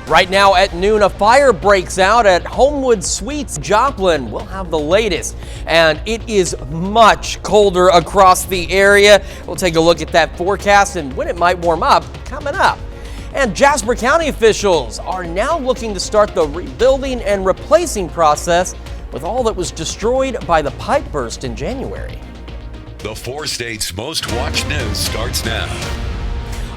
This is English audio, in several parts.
Right now at noon, a fire breaks out at Homewood Suites, Joplin. We'll have the latest, and it is much colder across the area. We'll take a look at that forecast and when it might warm up coming up. And Jasper County officials are now looking to start the rebuilding and replacing process with all that was destroyed by the pipe burst in January. The 4 states' most watched news starts now.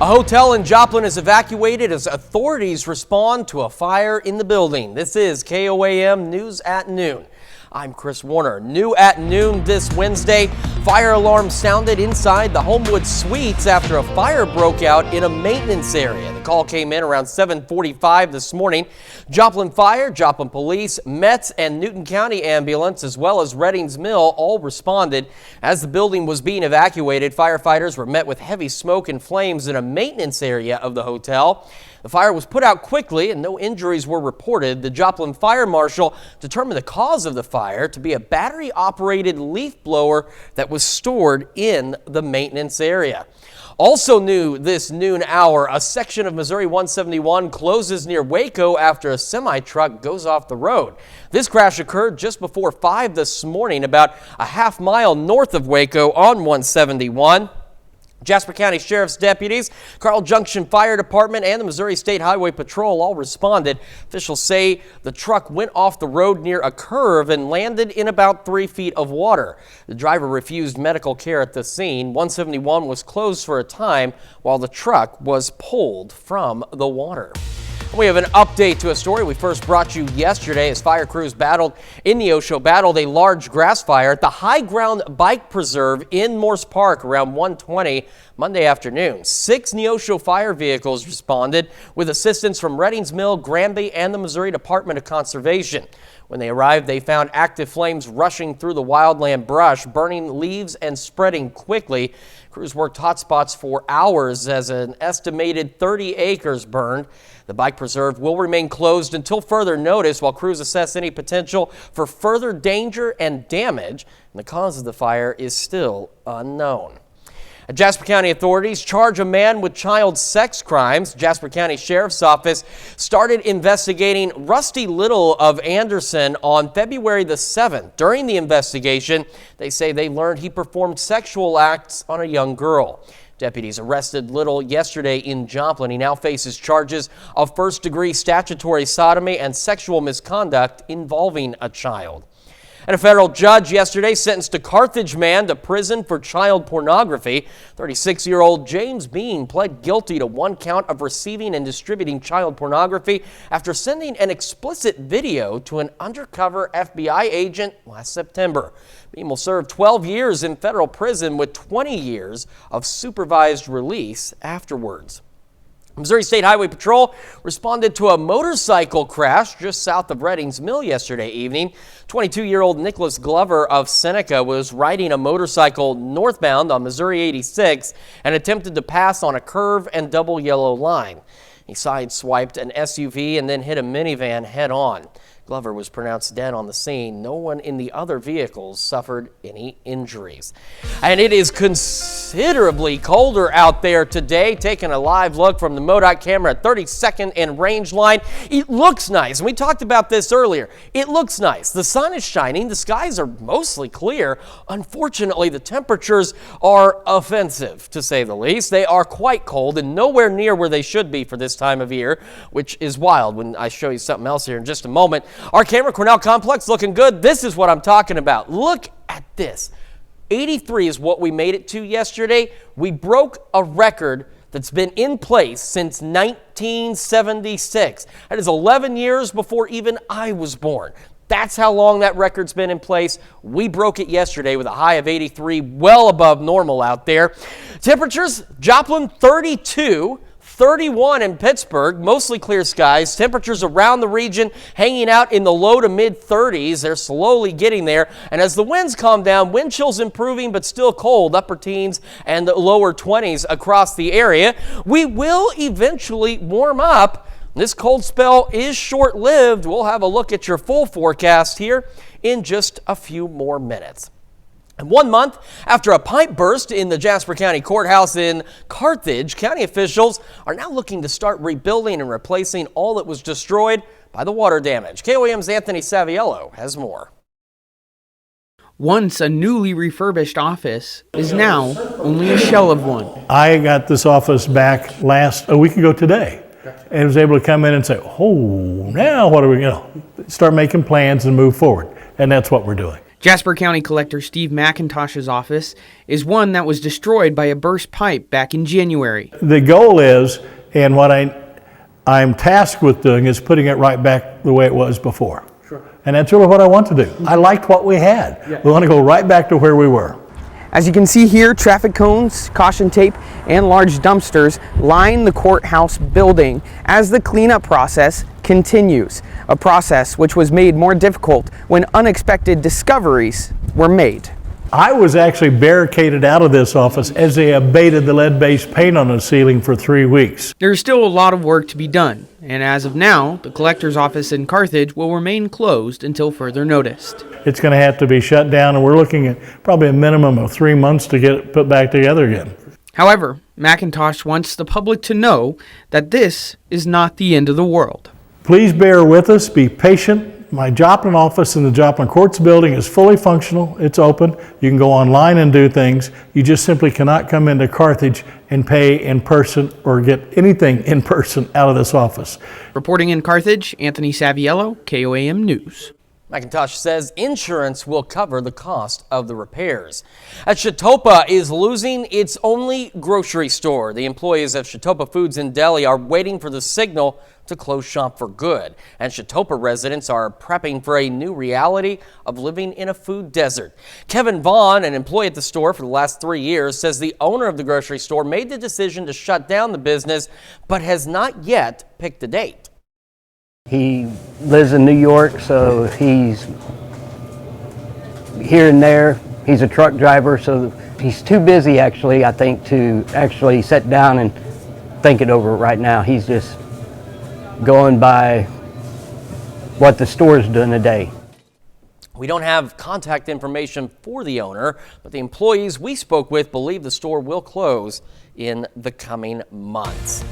A hotel in Joplin is evacuated as authorities respond to a fire in the building. This is KOAM News at Noon. I'm Chris Warner. New at noon this Wednesday, fire alarm sounded inside the Homewood Suites after a fire broke out in a maintenance area. The call came in around 7:45 this morning. Joplin Fire, Joplin Police, Metz, and Newton County Ambulance, as well as Reddings Mill, all responded. As the building was being evacuated, firefighters were met with heavy smoke and flames in a maintenance area of the hotel. The fire was put out quickly and no injuries were reported. The Joplin Fire Marshal determined the cause of the fire to be a battery-operated leaf blower that was stored in the maintenance area. Also new this noon hour, a section of Missouri 171 closes near Waco after a semi-truck goes off the road. This crash occurred just before 5 this morning, about a half mile north of Waco on 171. Jasper County Sheriff's deputies, Carl Junction Fire Department, and the Missouri State Highway Patrol all responded. Officials say the truck went off the road near a curve and landed in about 3 feet of water. The driver refused medical care at the scene. 171 was closed for a time while the truck was pulled from the water. We have an update to a story we first brought you yesterday as fire crews battled a large grass fire at the High Ground Bike Preserve in Morse Park around 1:20 Monday afternoon. 6 Neosho fire vehicles responded with assistance from Reddings Mill, Granby, and the Missouri Department of Conservation. When they arrived, they found active flames rushing through the wildland brush, burning leaves and spreading quickly. Crews worked hotspots for hours as an estimated 30 acres burned. The bike preserve will remain closed until further notice while crews assess any potential for further danger and damage. And the cause of the fire is still unknown. Jasper County authorities charge a man with child sex crimes. Jasper County Sheriff's Office started investigating Rusty Little of Anderson on February the 7th. During the investigation, they say they learned he performed sexual acts on a young girl. Deputies arrested Little yesterday in Joplin. He now faces charges of first-degree statutory sodomy and sexual misconduct involving a child. And a federal judge yesterday sentenced a Carthage man to prison for child pornography. 36-year-old James Bean pled guilty to 1 count of receiving and distributing child pornography after sending an explicit video to an undercover FBI agent last September. Bean will serve 12 years in federal prison with 20 years of supervised release afterwards. Missouri State Highway Patrol responded to a motorcycle crash just south of Reddings Mill yesterday evening. 22-year-old Nicholas Glover of Seneca was riding a motorcycle northbound on Missouri 86 and attempted to pass on a curve and double yellow line. He sideswiped an SUV and then hit a minivan head-on. Glover was pronounced dead on the scene. No one in the other vehicles suffered any injuries. And it is considerably colder out there today. Taking a live look from the MoDOT camera at 32nd and Range Line. It looks nice, and we talked about this earlier. It looks nice. The sun is shining. The skies are mostly clear. Unfortunately, the temperatures are offensive, to say the least. They are quite cold and nowhere near where they should be for this time of year, which is wild when I show you something else here in just a moment. Our camera Cornell complex looking good. This is what I'm talking about. Look at this. 83 is what we made it to yesterday. We broke a record that's been in place since 1976. That is 11 years before even I was born. That's how long that record's been in place. We broke it yesterday with a high of 83, well above normal out there. Temperatures, Joplin 32. 31 in Pittsburgh, mostly clear skies. Temperatures around the region hanging out in the low to mid 30s. They're slowly getting there. And as the winds calm down, wind chill's improving but still cold, upper teens and lower 20s across the area. We will eventually warm up. This cold spell is short-lived. We'll have a look at your full forecast here in just a few more minutes. And 1 month after a pipe burst in the Jasper County Courthouse in Carthage, county officials are now looking to start rebuilding and replacing all that was destroyed by the water damage. KOAM's Anthony Saviello has more. Once a newly refurbished office is now only a shell of one. I got this office back a week ago today, and was able to come in and say, oh, now what are we going to start making plans and move forward. And that's what we're doing. Jasper County Collector Steve McIntosh's office is one that was destroyed by a burst pipe back in January. The goal is, and what I'm tasked with doing, is putting it right back the way it was before. Sure. And that's really what I want to do. I liked what we had. Yeah. We want to go right back to where we were. As you can see here, traffic cones, caution tape, and large dumpsters line the courthouse building as the cleanup process continues, a process which was made more difficult when unexpected discoveries were made. I was actually barricaded out of this office as they abated the lead-based paint on the ceiling for 3 weeks. There's still a lot of work to be done, and as of now, the collector's office in Carthage will remain closed until further notice. It's going to have to be shut down, and we're looking at probably a minimum of 3 months to get it put back together again. However, McIntosh wants the public to know that this is not the end of the world. Please bear with us, be patient. My Joplin office in the Joplin Courts building is fully functional. It's open. You can go online and do things. You just simply cannot come into Carthage and pay in person or get anything in person out of this office. Reporting in Carthage, Anthony Saviello, KOAM News. McIntosh says insurance will cover the cost of the repairs. As Chautauqua is losing its only grocery store, the employees of Chautauqua Foods in Delhi are waiting for the signal to close shop for good. And Chautauqua residents are prepping for a new reality of living in a food desert. Kevin Vaughn, an employee at the store for the last 3 years, says the owner of the grocery store made the decision to shut down the business, but has not yet picked a date. He lives in New York, so he's here and there. He's a truck driver, so he's too busy actually, I think, to actually sit down and think it over right now. He's just going by what the store's doing today. We don't have contact information for the owner, but the employees we spoke with believe the store will close in the coming months.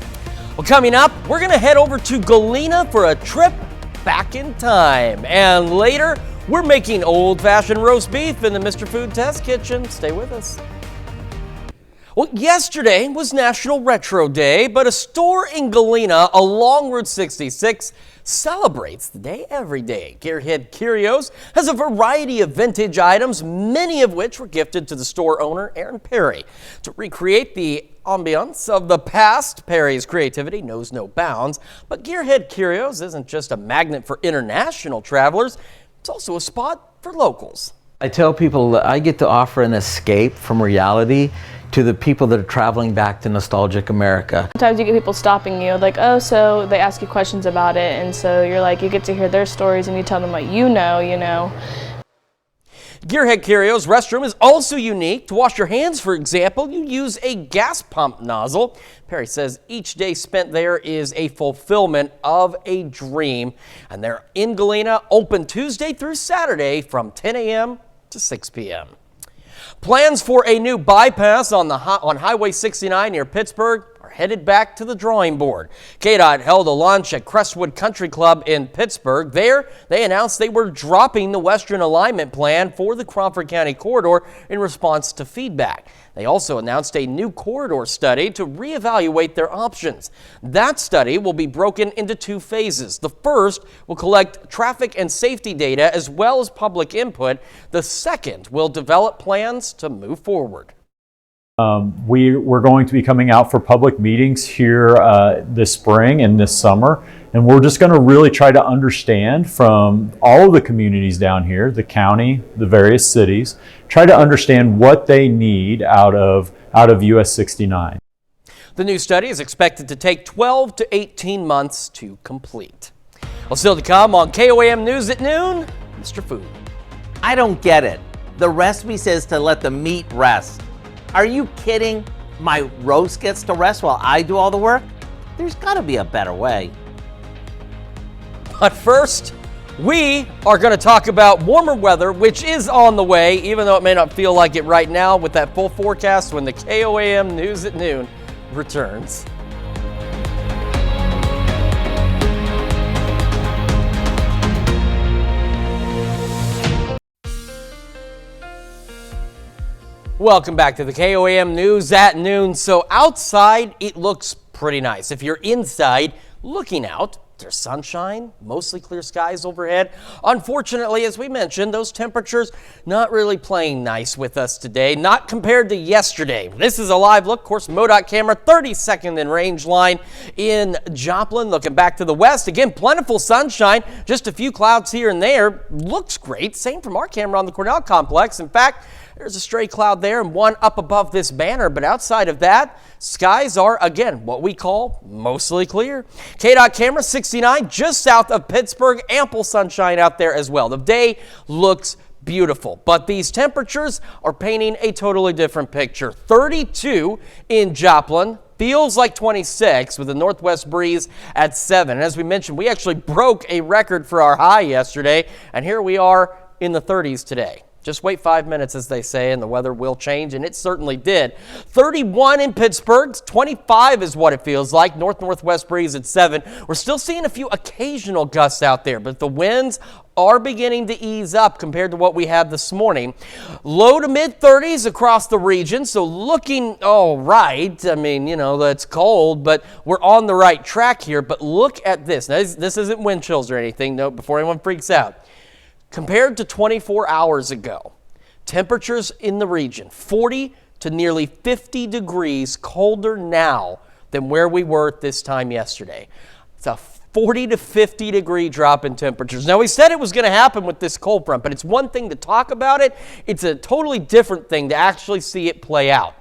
Well, coming up, we're going to head over to Galena for a trip back in time. And later, we're making old-fashioned roast beef in the Mr. Food Test Kitchen. Stay with us. Well, yesterday was National Retro Day, but a store in Galena along Route 66 celebrates the day every day. Gearhead Curios has a variety of vintage items, many of which were gifted to the store owner, Aaron Perry. To recreate the ambiance of the past, Perry's creativity knows no bounds. But Gearhead Curios isn't just a magnet for international travelers, it's also a spot for locals. I tell people that I get to offer an escape from reality to the people that are traveling back to nostalgic America. Sometimes you get people stopping you, like, oh, so they ask you questions about it, and so you're like, you get to hear their stories and you tell them what you know. Gearhead Curios restroom is also unique. To wash your hands, for example, you use a gas pump nozzle. Perry says each day spent there is a fulfillment of a dream. And they're in Galena, open Tuesday through Saturday from 10 a.m. to 6 p.m. Plans for a new bypass on Highway 69 near Pittsburgh are headed back to the drawing board. KDOT held a lunch at Crestwood Country Club in Pittsburgh. There, they announced they were dropping the western alignment plan for the Crawford County corridor in response to feedback. They also announced a new corridor study to reevaluate their options. That study will be broken into 2 phases. The first will collect traffic and safety data as well as public input. The second will develop plans to move forward. We're going to be coming out for public meetings here this spring and this summer, and we're just going to really try to understand from all of the communities down here, the county, the various cities, try to understand what they need out of US 69. The new study is expected to take 12 to 18 months to complete. Well, still to come on KOAM News at noon, Mr. Food. I don't get it. The recipe says to let the meat rest. Are you kidding? My roast gets to rest while I do all the work? There's got to be a better way. But first, We are going to talk about warmer weather, which is on the way, even though it may not feel like it right now, with that full forecast when the KOAM News at Noon returns. Welcome back to the KOAM News at Noon. So outside, it looks pretty nice. If you're inside looking out, there's sunshine, mostly clear skies overhead. Unfortunately, as we mentioned, those temperatures not really playing nice with us today, not compared to yesterday. This is a live look. Of course, MoDOT camera, 32nd in range line in Joplin. Looking back to the west, again, plentiful sunshine, just a few clouds here and there. Looks great. Same from our camera on the Cornell complex. In fact, there's a stray cloud there and one up above this banner, but outside of that, skies are, again, what we call mostly clear. KDOT camera 69 just south of Pittsburgh. Ample sunshine out there as well. The day looks beautiful, but these temperatures are painting a totally different picture. 32 in Joplin. Feels like 26 with a northwest breeze at 7. And as we mentioned, we actually broke a record for our high yesterday, and here we are in the 30s today. Just wait 5 minutes, as they say, and the weather will change, and it certainly did. 31 in Pittsburgh, 25 is what it feels like. North-northwest breeze at 7. We're still seeing a few occasional gusts out there, but the winds are beginning to ease up compared to what we had this morning. Low to mid-30s across the region, so looking all right. I mean, you know, that's cold, but we're on the right track here. But look at this. Now, this isn't wind chills or anything, no, before anyone freaks out. Compared to 24 hours ago, temperatures in the region, 40 to nearly 50 degrees colder now than where we were at this time yesterday. It's a 40 to 50 degree drop in temperatures. Now, we said it was going to happen with this cold front, but it's one thing to talk about it. It's a totally different thing to actually see it play out.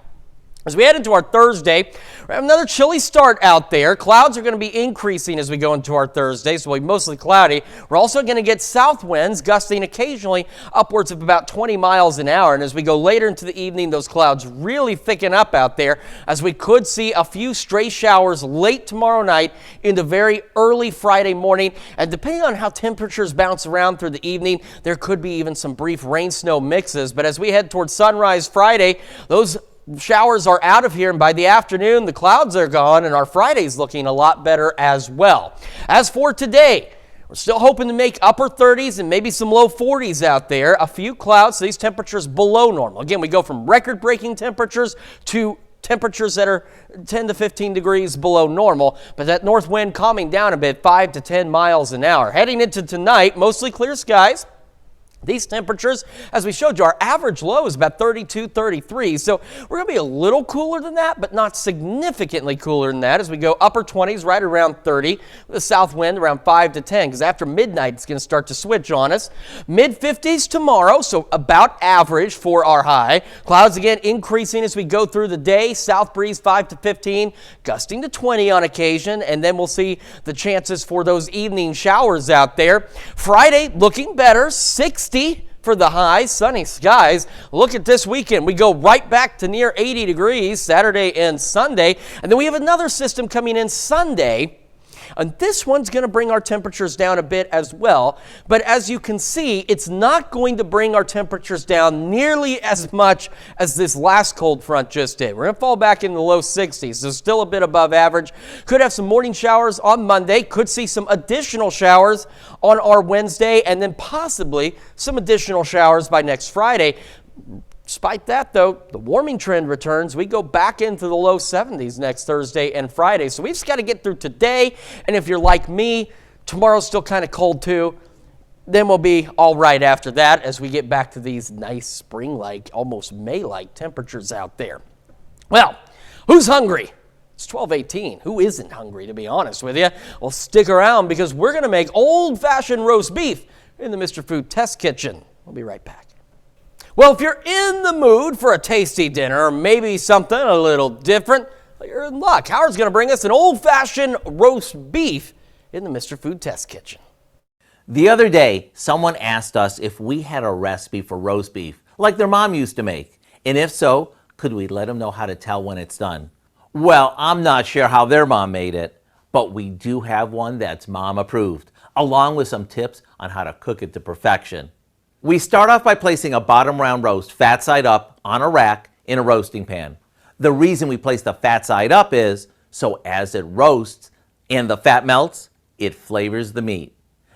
As we head into our Thursday, we have another chilly start out there. Clouds are going to be increasing as we go into our Thursday, so it'll be mostly cloudy. We're also going to get south winds gusting occasionally upwards of about 20 miles an hour. And as we go later into the evening, those clouds really thicken up out there, as we could see a few stray showers late tomorrow night into very early Friday morning. And depending on how temperatures bounce around through the evening, there could be even some brief rain-snow mixes. But as we head towards sunrise Friday, those showers are out of here, and by the afternoon, the clouds are gone, and our Friday's looking a lot better as well. As for today, we're still hoping to make upper 30s and maybe some low 40s out there. A few clouds, so these temperatures below normal. Again, we go from record-breaking temperatures to temperatures that are 10 to 15 degrees below normal, but that north wind calming down a bit, 5 to 10 miles an hour. Heading into tonight, mostly clear skies. These temperatures, as we showed you, our average low is about 32, 33. So we're going to be a little cooler than that, but not significantly cooler than that as we go upper 20s, right around 30, with a south wind around 5 to 10, because after midnight, it's going to start to switch on us. Mid-50s tomorrow, so about average for our high. Clouds again increasing as we go through the day. South breeze 5 to 15, gusting to 20 on occasion, and then we'll see the chances for those evening showers out there. Friday looking better, 60 for the high, sunny skies. Look at this weekend. We go right back to near 80 degrees Saturday and Sunday. And then we have another system coming in Sunday. And this one's going to bring our temperatures down a bit as well. But as you can see, it's not going to bring our temperatures down nearly as much as this last cold front just did. We're going to fall back in the low 60s, so still a bit above average. Could have some morning showers on Monday. Could see some additional showers on our Wednesday, and then possibly some additional showers by next Friday. Despite that, though, the warming trend returns. We go back into the low 70s next Thursday and Friday. So we've just got to get through today. And if you're like me, tomorrow's still kind of cold too. Then we'll be all right after that as we get back to these nice spring-like, almost May-like temperatures out there. Well, who's hungry? It's 12:18. Who isn't hungry, to be honest with you? Well, stick around because we're going to make old-fashioned roast beef in the Mr. Food Test Kitchen. We'll be right back. Well, if you're in the mood for a tasty dinner, or maybe something a little different, you're in luck. Howard's going to bring us an old-fashioned roast beef in the Mr. Food Test Kitchen. The other day, someone asked us if we had a recipe for roast beef, like their mom used to make. And if so, could we let them know how to tell when it's done? Well, I'm not sure how their mom made it, but we do have one that's mom approved. along with some tips on how to cook it to perfection. We start off by placing a bottom round roast fat side up on a rack in a roasting pan. The reason we place the fat side up is so as it roasts and the fat melts, it flavors the meat.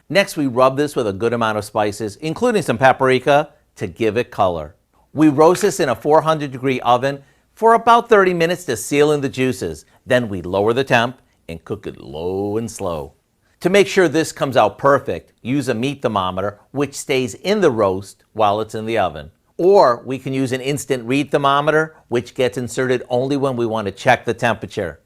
Next, we rub this with a good amount of spices, including some paprika, to give it color. We roast this in a 400-degree oven for about 30 minutes to seal in the juices. Then we lower the temp and cook it low and slow. To make sure this comes out perfect, use a meat thermometer, which stays in the roast while it's in the oven. Or we can use an instant read thermometer, which gets inserted only when we want to check the temperature.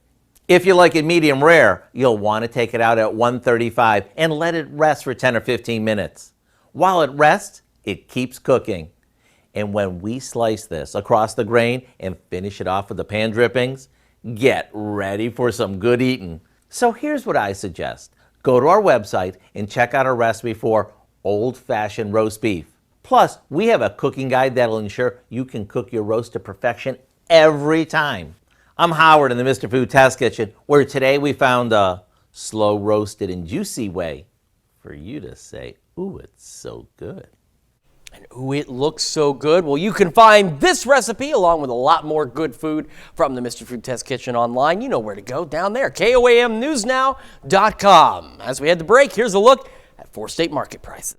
If you like it medium rare, you'll want to take it out at 135 and let it rest for 10 or 15 minutes. While it rests, it keeps cooking. And when we slice this across the grain and finish it off with the pan drippings, get ready for some good eating. So here's what I suggest. Go to our website and check out our recipe for old-fashioned roast beef. Plus, we have a cooking guide that'll ensure you can cook your roast to perfection every time. I'm Howard in the Mr. Food Test Kitchen, where today we found a slow roasted and juicy way for you to say, ooh, it's so good. And ooh, it looks so good. Well, you can find this recipe along with a lot more good food from the Mr. Food Test Kitchen online. You know where to go, down there, KOAMnewsnow.com. As we head to break, here's a look at 4-state market prices.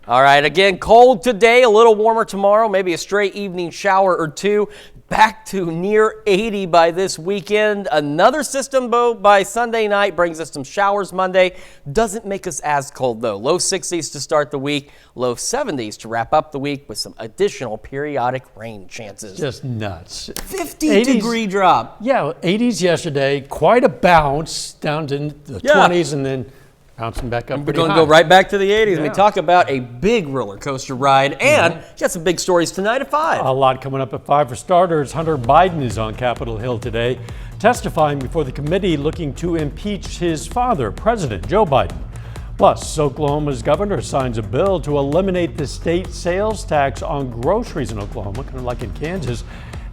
All right, again, cold today, a little warmer tomorrow, maybe a stray evening shower or two. Back to near 80 by this weekend. Another system by Sunday night brings us some showers Monday. Doesn't make us as cold, though. Low 60s to start the week, low 70s to wrap up the week with some additional periodic rain chances. Just nuts. 50-degree drop. Yeah, 80s yesterday, quite a bounce down to the 20s and then bouncing back up. We're going to go right back to the 80s. Yeah. We talk about a big roller coaster ride, and got some big stories tonight at 5. A lot coming up at 5 for starters. Hunter Biden is on Capitol Hill today, testifying before the committee looking to impeach his father, President Joe Biden. Plus, Oklahoma's governor signs a bill to eliminate the state sales tax on groceries in Oklahoma, kind of like in Kansas.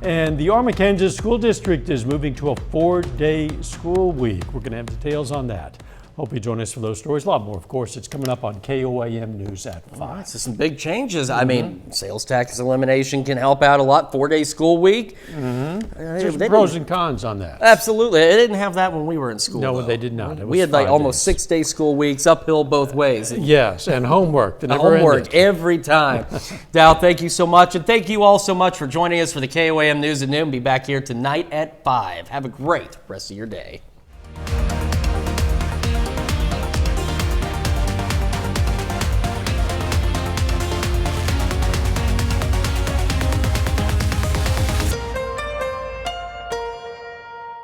And the Arma, Kansas School District is moving to a 4-day school week. We're going to have details on that. Hope you join us for those stories. A lot more, of course. It's coming up on KOAM News at 5. Right, so some big changes. I mean, sales tax elimination can help out a lot. 4-day school week. There's pros and cons on that. Absolutely. They didn't have that when we were in school. No, though. they did not. We had like almost 6-day school weeks, uphill both ways. Yes, and homework. The never homework ended. every time. Dow, thank you so much. And thank you all so much for joining us for the KOAM News at Noon. Be back here tonight at 5. Have a great rest of your day.